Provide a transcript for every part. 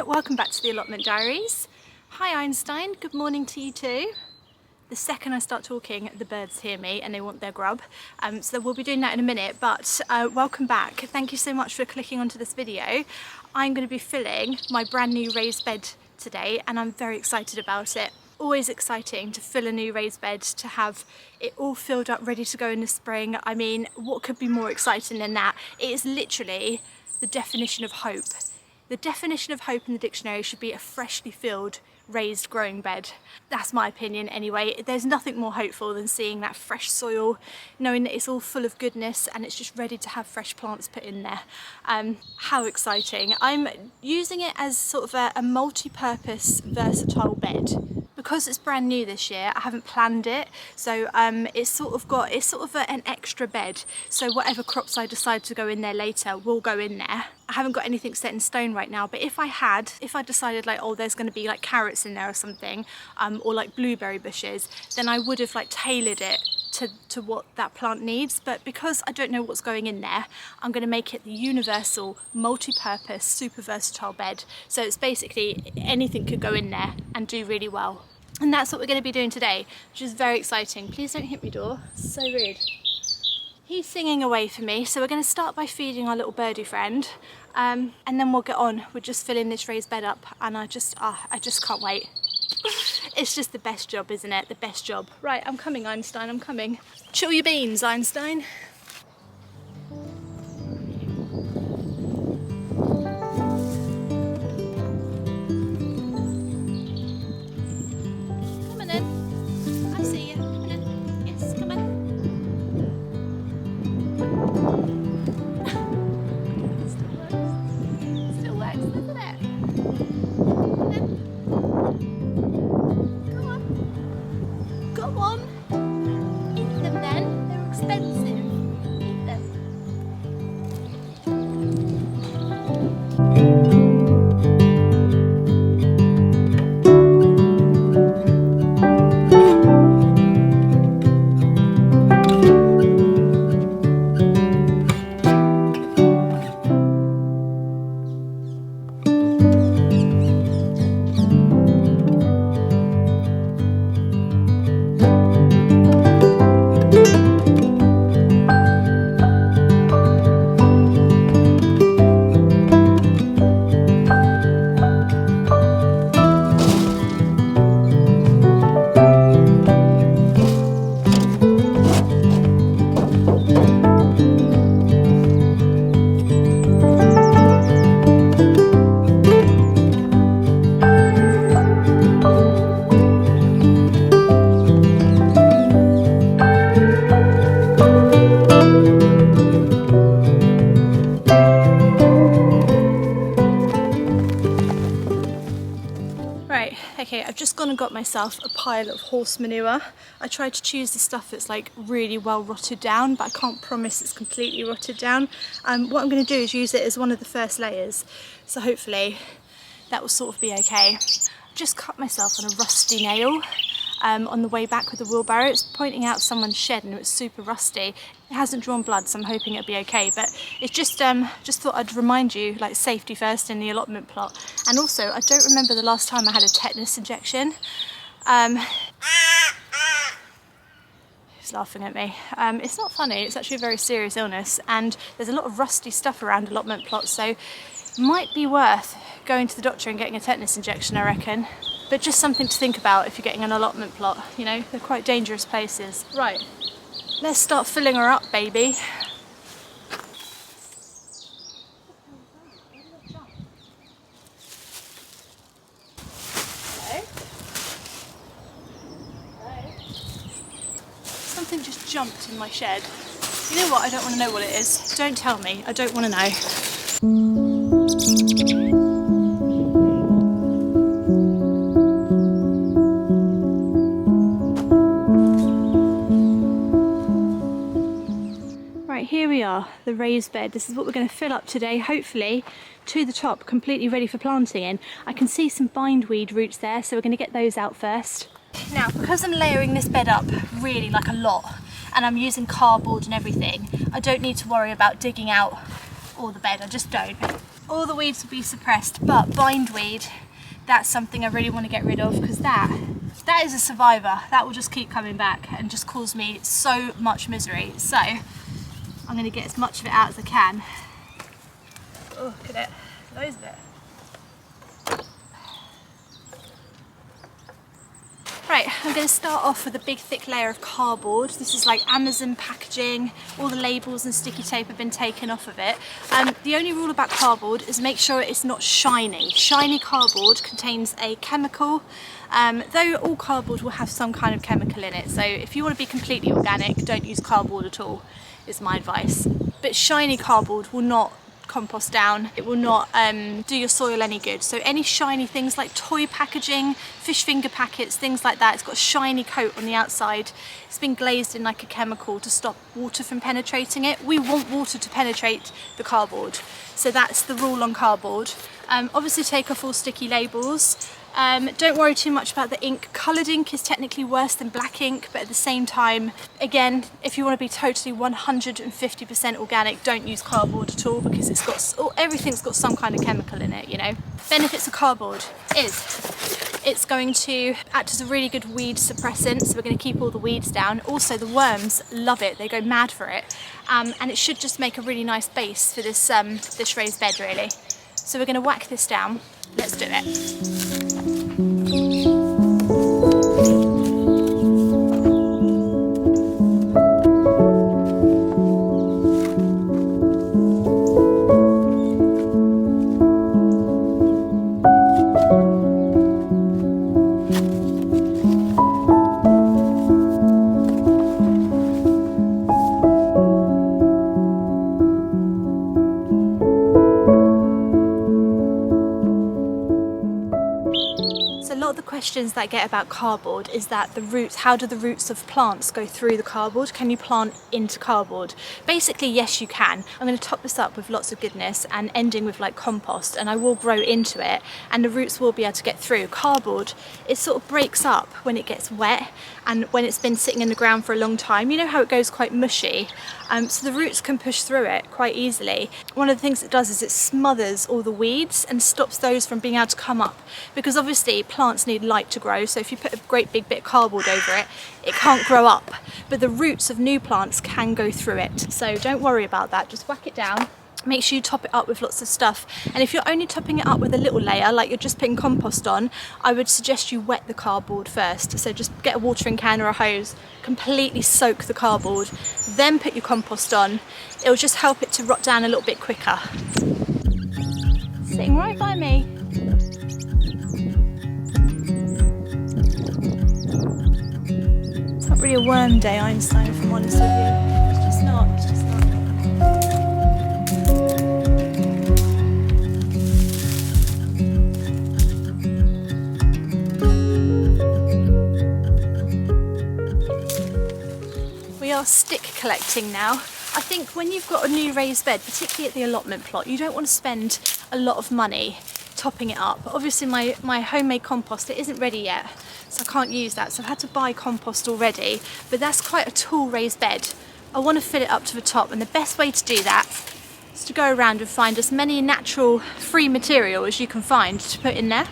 welcome back to the Allotment Diaries. Hi Einstein, good morning to you too. The second I start talking, the birds hear me and they want their grub. So we'll be doing that in a minute, but welcome back. Thank you so much for clicking onto this video. I'm going to be filling my brand new raised bed today and I'm very excited about it. Always exciting to fill a new raised bed, to have it all filled up, ready to go in the spring. I mean, what could be more exciting than that? It is literally the definition of hope. The definition of hope in the dictionary should be a freshly filled raised growing bed. That's my opinion anyway. There's nothing more hopeful than seeing that fresh soil, knowing that it's all full of goodness and it's just ready to have fresh plants put in there. How exciting. I'm using it as sort of a multi-purpose versatile bed. Because it's brand new this year, I haven't planned it, so it's sort of an extra bed. So whatever crops I decide to go in there later will go in there. I haven't got anything set in stone right now, but if I decided like, oh, there's going to be like carrots in there or something, or like blueberry bushes, then I would have like tailored it to what that plant needs. But because I don't know what's going in there, I'm going to make it the universal, multi-purpose, super versatile bed. So it's basically anything could go in there and do really well. And that's what we're going to be doing today, which is very exciting. Please don't hit me, door. It's so rude. He's singing away for me, so we're going to start by feeding our little birdie friend, and then we'll get on with just filling this raised bed up. And I just can't wait. It's just the best job, isn't it? The best job. Right, I'm coming, Einstein. I'm coming. Chill your beans, Einstein. Okay, I've just gone and got myself a pile of horse manure. I tried to choose the stuff that's like really well rotted down, but I can't promise it's completely rotted down. What I'm going to do is use it as one of the first layers, so hopefully that will sort of be okay. I just cut myself on a rusty nail on the way back with the wheelbarrow. It's pointing out someone's shed and it was super rusty. It hasn't drawn blood, so I'm hoping it'll be okay, but it's just thought I'd remind you, like, safety first in the allotment plot. And also, I don't remember the last time I had a tetanus injection. He's laughing at me. It's not funny, it's actually a very serious illness, and there's a lot of rusty stuff around allotment plots, so it might be worth going to the doctor and getting a tetanus injection, I reckon. But just something to think about if you're getting an allotment plot, you know, they're quite dangerous places. Right, let's start filling her up, baby. Hello? Hello? Something just jumped in my shed. You know what, I don't want to know what it is. Don't tell me, I don't want to know. Here we are, the raised bed. This is what we're going to fill up today, hopefully to the top, completely ready for planting in. I can see some bindweed roots there, so we're going to get those out first. Now, because I'm layering this bed up really like a lot, and I'm using cardboard and everything, I don't need to worry about digging out all the bed, I just don't. all the weeds will be suppressed, but bindweed, that's something I really want to get rid of, because that is a survivor. That will just keep coming back and just cause me so much misery. So I'm going to get as much of it out as I can. Oh, look at it, loads of it. Right, I'm going to start off with a big thick layer of cardboard. This is like Amazon packaging. All the labels and sticky tape have been taken off of it. The only rule about cardboard is make sure it's not shiny. Shiny cardboard contains a chemical, though all cardboard will have some kind of chemical in it. So if you want to be completely organic, don't use cardboard at all, is my advice. But shiny cardboard will not compost down, it will not do your soil any good. So any shiny things like toy packaging, fish finger packets, things like that, it's got a shiny coat on the outside, it's been glazed in like a chemical to stop water from penetrating it. We want water to penetrate the cardboard, so that's the rule on cardboard. Obviously take off all sticky labels. Don't worry too much about the ink. Coloured ink is technically worse than black ink, but at the same time, again, if you want to be totally 150% organic, don't use cardboard at all, because it's got everything's got some kind of chemical in it, you know. Benefits of cardboard is it's going to act as a really good weed suppressant, so we're going to keep all the weeds down. Also, the worms love it, they go mad for it, and it should just make a really nice base for this this raised bed, really. So we're going to whack this down. Let's do it. Questions that I get about cardboard is that the roots, how do the roots of plants go through the cardboard? Can you plant into cardboard? Basically, yes, you can. I'm going to top this up with lots of goodness and ending with like compost, and I will grow into it and the roots will be able to get through. Cardboard, it sort of breaks up when it gets wet and when it's been sitting in the ground for a long time. You know how it goes quite mushy? So the roots can push through it quite easily. One of the things it does is it smothers all the weeds and stops those from being able to come up, because obviously plants need light to grow, so if you put a great big bit of cardboard over it, it can't grow up, but the roots of new plants can go through it. So don't worry about that, just whack it down. Make sure you top it up with lots of stuff, and if you're only topping it up with a little layer, like you're just putting compost on, I would suggest you wet the cardboard first. So just get a watering can or a hose, completely soak the cardboard, then put your compost on. It'll just help it to rot down a little bit quicker. Sitting right by me. It's not really a worm day, Einstein, if I'm honest with you. It's just not, it's just not. We are stick collecting now. I think when you've got a new raised bed, particularly at the allotment plot, you don't want to spend a lot of money topping it up. Obviously my homemade compost, it isn't ready yet, so I can't use that, so I've had to buy compost already, but that's quite a tall raised bed. I want to fill it up to the top, and the best way to do that is to go around and find as many natural free material as you can find to put in there.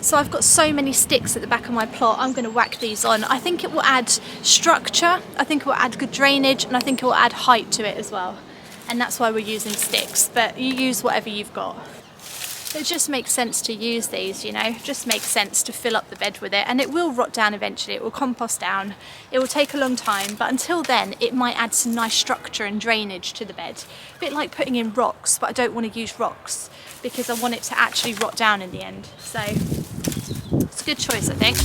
So I've got so many sticks at the back of my plot, I'm going to whack these on. I think it will add structure, I think it will add good drainage, and I think it will add height to it as well. And that's why we're using sticks, but you use whatever you've got. It just makes sense to use these, you know, it just makes sense to fill up the bed with it, and it will rot down eventually, it will compost down. It will take a long time, but until then it might add some nice structure and drainage to the bed. A bit like putting in rocks, but I don't want to use rocks because I want it to actually rot down in the end. So it's a good choice, I think.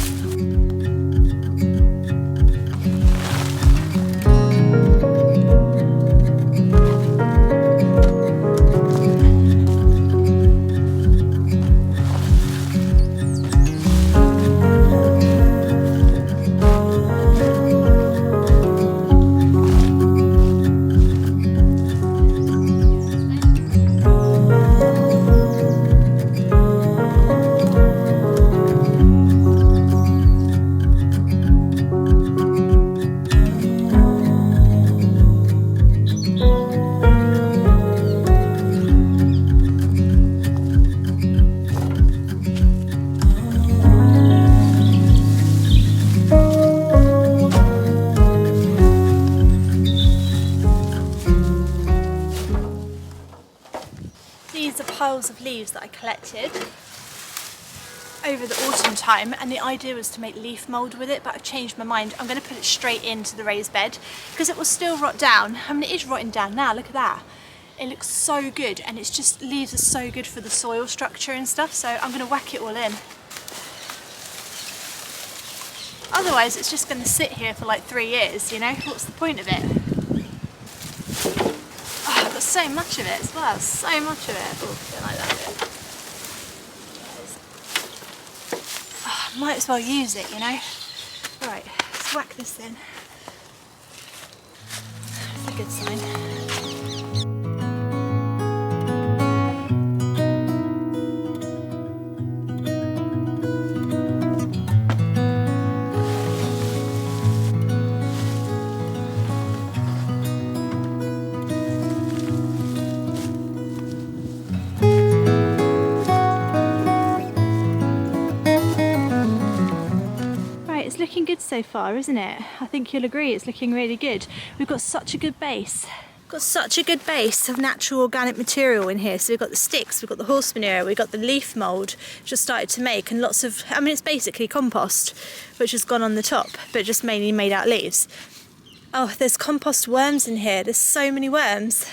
piles of leaves that I collected over the autumn time, and the idea was to make leaf mould with it, but I've changed my mind. I'm going to put it straight into the raised bed because it will still rot down. I mean, it is rotting down now, look at that. It looks so good, and it's just, leaves are so good for the soil structure and stuff, so I'm going to whack it all in. Otherwise it's just going to sit here for like 3 years, you know, what's the point of it? Oh, I've got so much of it as well, so much of it. Oh, I don't like that bit. Oh, might as well use it, you know. Right, let's whack this in. That's a good sign. It's looking good so far, isn't it? I think you'll agree it's looking really good. We've got such a good base. Got such a good base of natural organic material in here. So we've got the sticks, we've got the horse manure, we've got the leaf mould just started to make, and lots of, I mean, it's basically compost which has gone on the top, but just mainly made out leaves. Oh, there's compost worms in here. There's so many worms.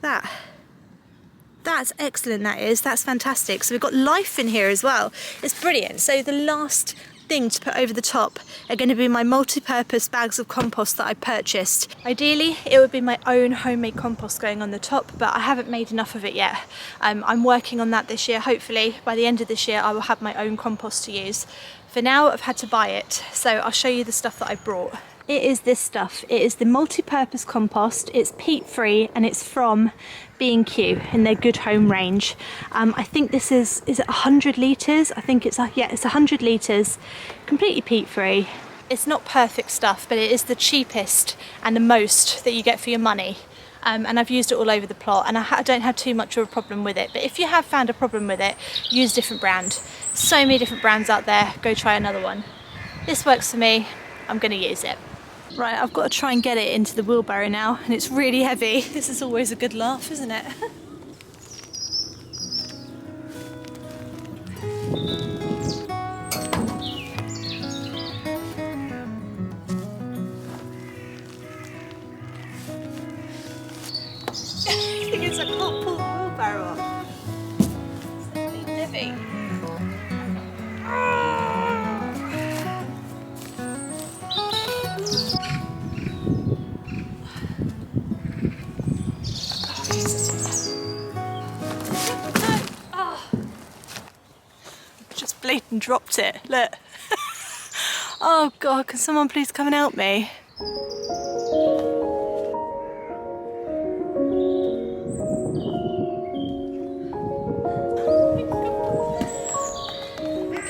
That's excellent, that is. That's fantastic. So we've got life in here as well. It's brilliant. So the last thing to put over the top are going to be my multi-purpose bags of compost that I purchased. Ideally it would be my own homemade compost going on the top, but I haven't made enough of it yet. I'm working on that this year. Hopefully by the end of this year I will have my own compost to use. For now I've had to buy it, so I'll show you the stuff that I brought. It is this stuff. It is the multi-purpose compost. It's peat free and it's from B&Q in their Good Home range. I think this is it 100 litres? I think it's, yeah, it's 100 litres, completely peat free. It's not perfect stuff, but it is the cheapest and the most that you get for your money. And I've used it all over the plot, and I don't have too much of a problem with it. But if you have found a problem with it, use a different brand. So many different brands out there, go try another one. This works for me, I'm gonna use it. Right, I've got to try and get it into the wheelbarrow now, and it's really heavy. This is always a good laugh, isn't it? I think it's a can't pull the wheelbarrow off. It's definitely heavy. And dropped it, look. Oh God, can someone please come and help me?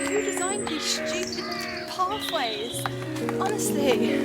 Who designed these stupid pathways? Honestly.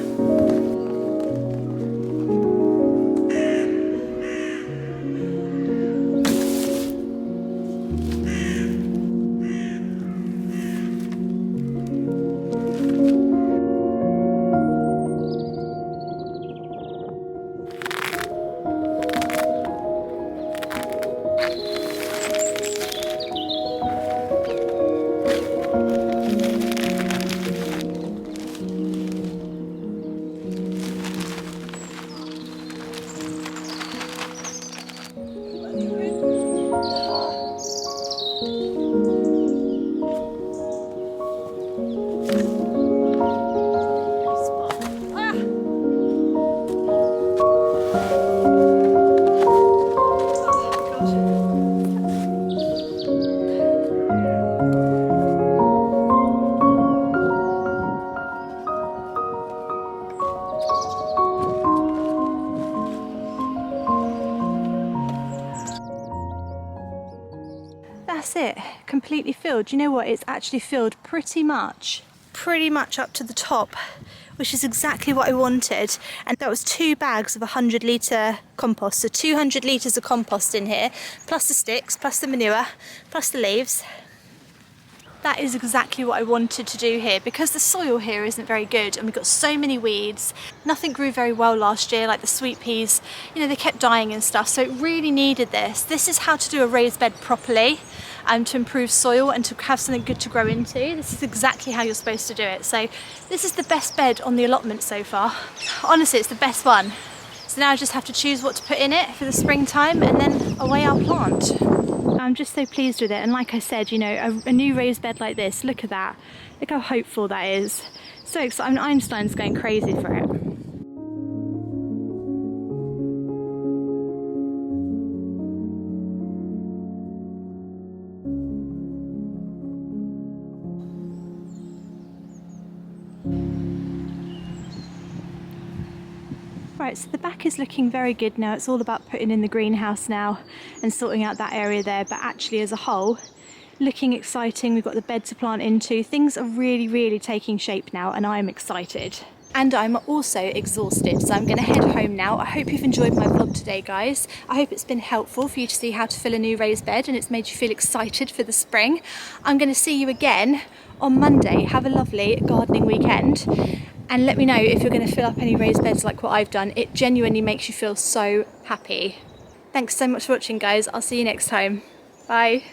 That's it, completely filled. Do you know what? It's actually filled pretty much up to the top, which is exactly what I wanted. And that was 2 bags of 100 litre compost. So 200 litres of compost in here, plus the sticks, plus the manure, plus the leaves. That is exactly what I wanted to do here, because the soil here isn't very good and we've got so many weeds. Nothing grew very well last year, like the sweet peas, you know, they kept dying and stuff, so it really needed this. This is how to do a raised bed properly, to improve soil and to have something good to grow into. This is exactly how you're supposed to do it. So this is the best bed on the allotment so far. Honestly, it's the best one. So now I just have to choose what to put in it for the springtime, and then away I'll plant. I'm just so pleased with it, and like I said, you know, a new raised bed like this, look at that. Look how hopeful that is. So excited. Einstein's going crazy for it. Right, so the back is looking very good now. It's all about putting in the greenhouse now and sorting out that area there, but actually as a whole, looking exciting. We've got the bed to plant into. Things are really taking shape now, and I'm excited. And I'm also exhausted, so I'm going to head home now. I hope you've enjoyed my vlog today, guys. I hope it's been helpful for you to see how to fill a new raised bed and it's made you feel excited for the spring. I'm going to see you again on Monday. Have a lovely gardening weekend. And let me know if you're going to fill up any raised beds like what I've done. It genuinely makes you feel so happy. Thanks so much for watching, guys. I'll see you next time. Bye.